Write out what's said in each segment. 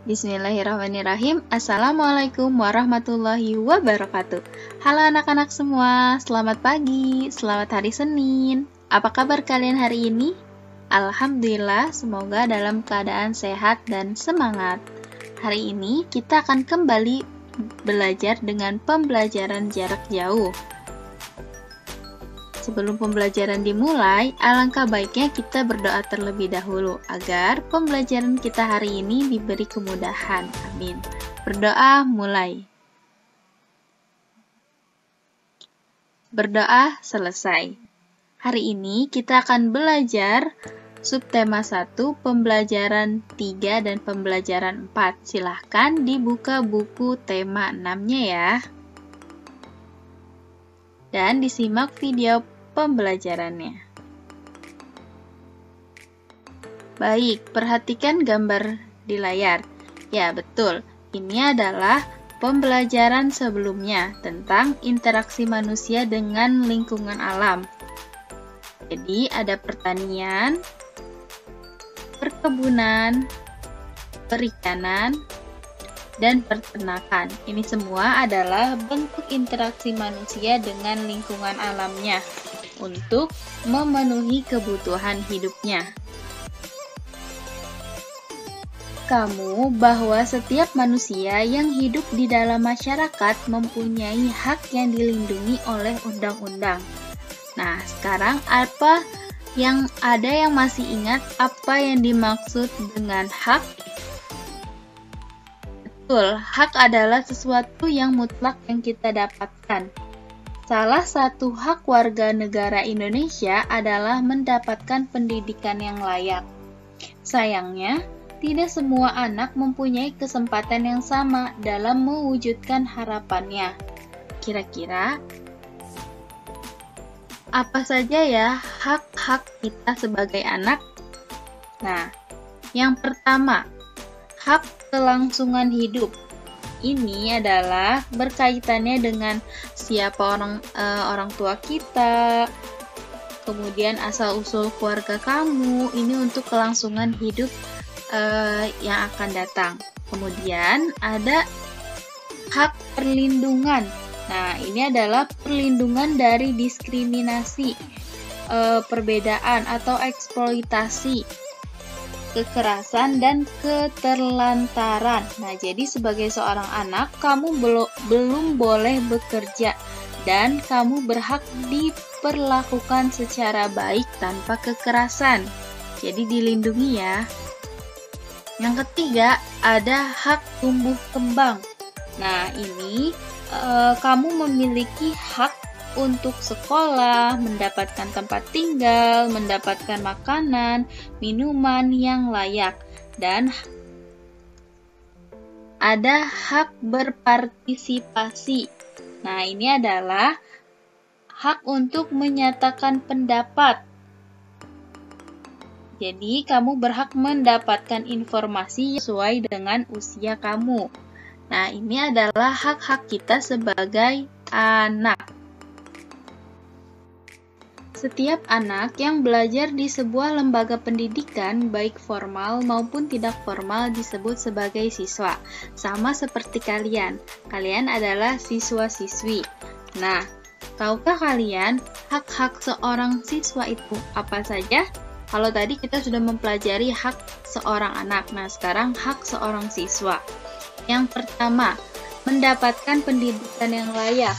Bismillahirrahmanirrahim. Assalamualaikum warahmatullahi wabarakatuh. Halo anak-anak semua, selamat pagi, selamat hari Senin. Apa kabar kalian hari ini? Alhamdulillah, semoga dalam keadaan sehat dan semangat. Hari ini kita akan kembali belajar dengan pembelajaran jarak jauh. Sebelum pembelajaran dimulai, alangkah baiknya kita berdoa terlebih dahulu agar pembelajaran kita hari ini diberi kemudahan. Amin. Berdoa mulai. Berdoa selesai. Hari ini kita akan belajar subtema 1, pembelajaran 3 dan pembelajaran 4. Silahkan dibuka buku tema 6-nya ya. Dan disimak video pembelajarannya. Baik, perhatikan gambar di layar. Ya, betul. Ini adalah pembelajaran sebelumnya tentang interaksi manusia dengan lingkungan alam. Jadi, ada pertanian, perkebunan, perikanan, dan peternakan. Ini semua adalah bentuk interaksi manusia dengan lingkungan alamnya untuk memenuhi kebutuhan hidupnya. Kamu bahwa setiap manusia yang hidup di dalam masyarakat mempunyai hak yang dilindungi oleh undang-undang. Nah, sekarang ada yang masih ingat apa yang dimaksud dengan hak? Betul, hak adalah sesuatu yang mutlak yang kita dapatkan. Salah satu hak warga negara Indonesia adalah mendapatkan pendidikan yang layak. Sayangnya, tidak semua anak mempunyai kesempatan yang sama dalam mewujudkan harapannya. Kira-kira, apa saja ya hak-hak kita sebagai anak? Nah, yang pertama, hak kelangsungan hidup. Ini adalah berkaitannya dengan siapa orang tua kita, kemudian asal-usul keluarga kamu, ini untuk kelangsungan hidup yang akan datang. Kemudian ada hak perlindungan. Nah, ini adalah perlindungan dari diskriminasi, perbedaan atau eksploitasi, kekerasan, dan keterlantaran. Nah, jadi sebagai seorang anak, kamu belum boleh bekerja dan kamu berhak diperlakukan secara baik tanpa kekerasan. Jadi dilindungi ya. Yang ketiga, ada hak tumbuh kembang. Nah, ini kamu memiliki hak untuk sekolah, mendapatkan tempat tinggal, mendapatkan makanan, minuman yang layak, dan ada hak berpartisipasi. Nah, ini adalah hak untuk menyatakan pendapat. Jadi, kamu berhak mendapatkan informasi sesuai dengan usia kamu. Nah, ini adalah hak-hak kita sebagai anak. Setiap anak yang belajar di sebuah lembaga pendidikan, baik formal maupun tidak formal, disebut sebagai siswa. Sama seperti kalian. Kalian adalah siswa-siswi. Nah, tahukah kalian hak-hak seorang siswa itu apa saja? Kalau tadi kita sudah mempelajari hak seorang anak. Nah, sekarang hak seorang siswa. Yang pertama, mendapatkan pendidikan yang layak.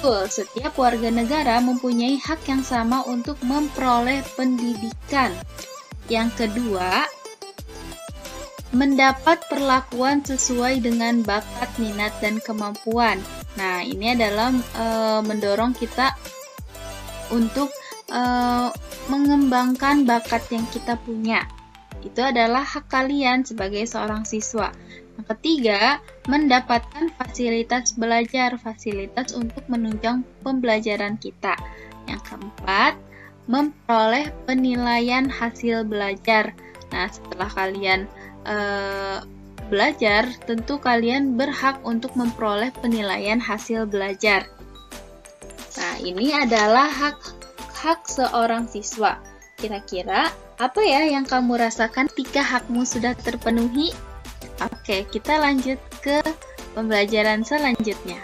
Setiap warga negara mempunyai hak yang sama untuk memperoleh pendidikan. Yang kedua, mendapat perlakuan sesuai dengan bakat, minat, dan kemampuan. Nah, ini adalah mendorong kita untuk mengembangkan bakat yang kita punya. Itu adalah hak kalian sebagai seorang siswa. Yang ketiga, mendapatkan fasilitas belajar, fasilitas untuk menunjang pembelajaran kita. Yang keempat, memperoleh penilaian hasil belajar. Nah, setelah kalian belajar, tentu kalian berhak untuk memperoleh penilaian hasil belajar. Nah, ini adalah hak seorang siswa. Kira-kira apa ya yang kamu rasakan ketika hakmu sudah terpenuhi? Oke, kita lanjut ke pembelajaran selanjutnya.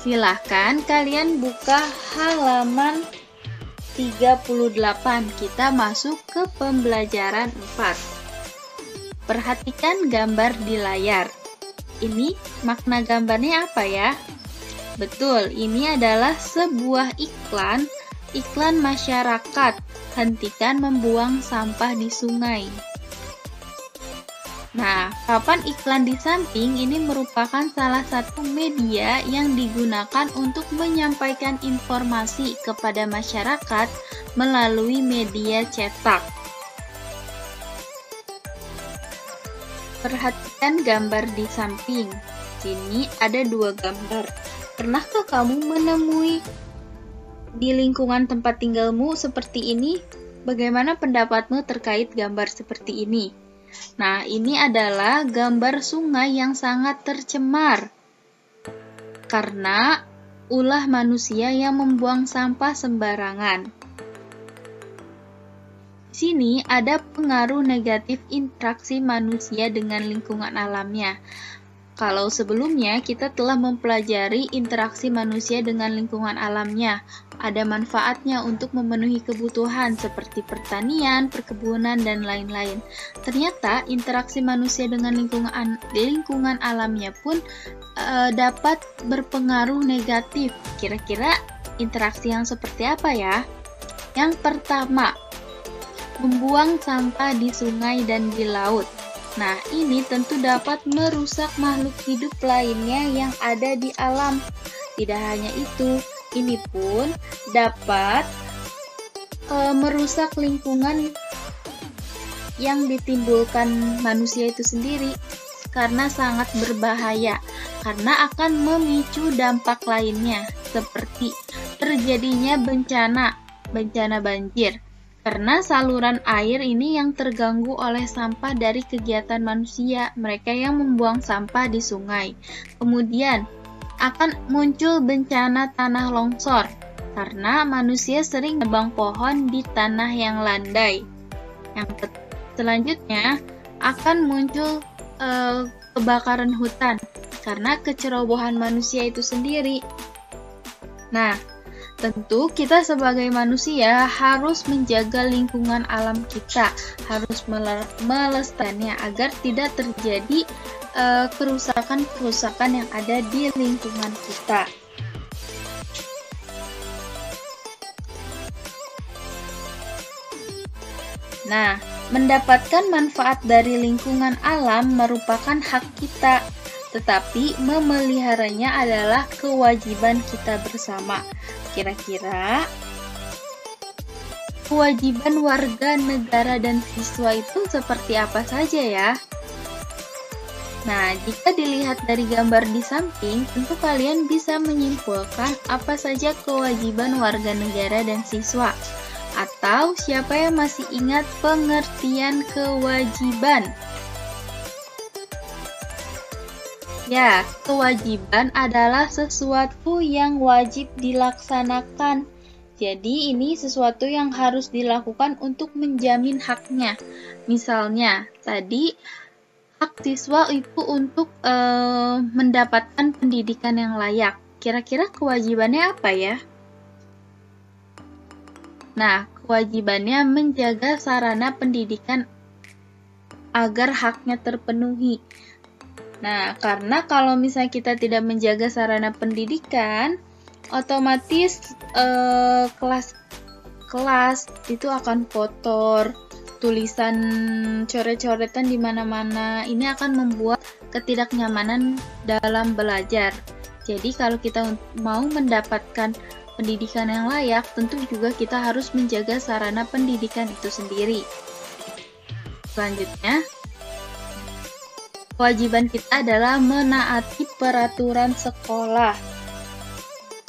Silahkan kalian buka halaman 38. Kita masuk ke pembelajaran 4. Perhatikan gambar di layar. Ini makna gambarnya apa ya? Betul, ini adalah sebuah iklan masyarakat. Hentikan membuang sampah di sungai. Nah, papan iklan di samping ini merupakan salah satu media yang digunakan untuk menyampaikan informasi kepada masyarakat melalui media cetak. Perhatikan gambar di samping. Sini ada 2 gambar. Pernahkah kamu menemui di lingkungan tempat tinggalmu seperti ini? Bagaimana pendapatmu terkait gambar seperti ini? Nah, ini adalah gambar sungai yang sangat tercemar karena ulah manusia yang membuang sampah sembarangan. Di sini ada pengaruh negatif interaksi manusia dengan lingkungan alamnya. Kalau sebelumnya kita telah mempelajari interaksi manusia dengan lingkungan alamnya, ada manfaatnya untuk memenuhi kebutuhan seperti pertanian, perkebunan, dan lain-lain. Ternyata interaksi manusia dengan lingkungan alamnya pun dapat berpengaruh negatif. Kira-kira interaksi yang seperti apa ya? Yang pertama, membuang sampah di sungai dan di laut. Nah, ini tentu dapat merusak makhluk hidup lainnya yang ada di alam. Tidak hanya itu, ini pun dapat merusak lingkungan yang ditimbulkan manusia itu sendiri karena sangat berbahaya, karena akan memicu dampak lainnya seperti terjadinya bencana banjir. Karena saluran air ini yang terganggu oleh sampah dari kegiatan manusia, mereka yang membuang sampah di sungai. Kemudian, akan muncul bencana tanah longsor, karena manusia sering nebang pohon di tanah yang landai. Yang selanjutnya, akan muncul kebakaran hutan, karena kecerobohan manusia itu sendiri. Nah, tentu kita sebagai manusia harus menjaga lingkungan alam kita, harus melestarikannya agar tidak terjadi kerusakan-kerusakan yang ada di lingkungan kita. Nah, mendapatkan manfaat dari lingkungan alam merupakan hak kita, tetapi memeliharanya adalah kewajiban kita bersama. Kira-kira kewajiban warga negara dan siswa itu seperti apa saja ya? Nah, jika dilihat dari gambar di samping, tentu kalian bisa menyimpulkan apa saja kewajiban warga negara dan siswa. Atau siapa yang masih ingat pengertian kewajiban? Ya, kewajiban adalah sesuatu yang wajib dilaksanakan. Jadi, ini sesuatu yang harus dilakukan untuk menjamin haknya. Misalnya, tadi hak siswa itu untuk mendapatkan pendidikan yang layak. Kira-kira kewajibannya apa ya? Nah, kewajibannya menjaga sarana pendidikan agar haknya terpenuhi. Nah, karena kalau misalnya kita tidak menjaga sarana pendidikan, otomatis kelas itu akan kotor, tulisan coret-coretan di mana-mana. Ini akan membuat ketidaknyamanan dalam belajar. Jadi, kalau kita mau mendapatkan pendidikan yang layak, tentu juga kita harus menjaga sarana pendidikan itu sendiri. Selanjutnya, kewajiban kita adalah menaati peraturan sekolah.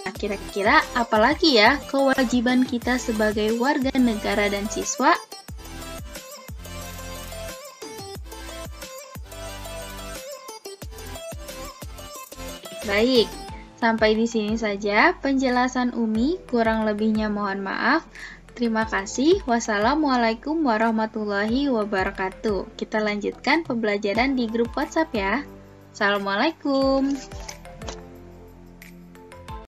Nah, kira-kira apalagi ya kewajiban kita sebagai warga negara dan siswa? Baik, sampai di sini saja penjelasan Umi, kurang lebihnya mohon maaf. Terima kasih. Wassalamualaikum warahmatullahi wabarakatuh. Kita lanjutkan pembelajaran di grup WhatsApp ya. Assalamualaikum.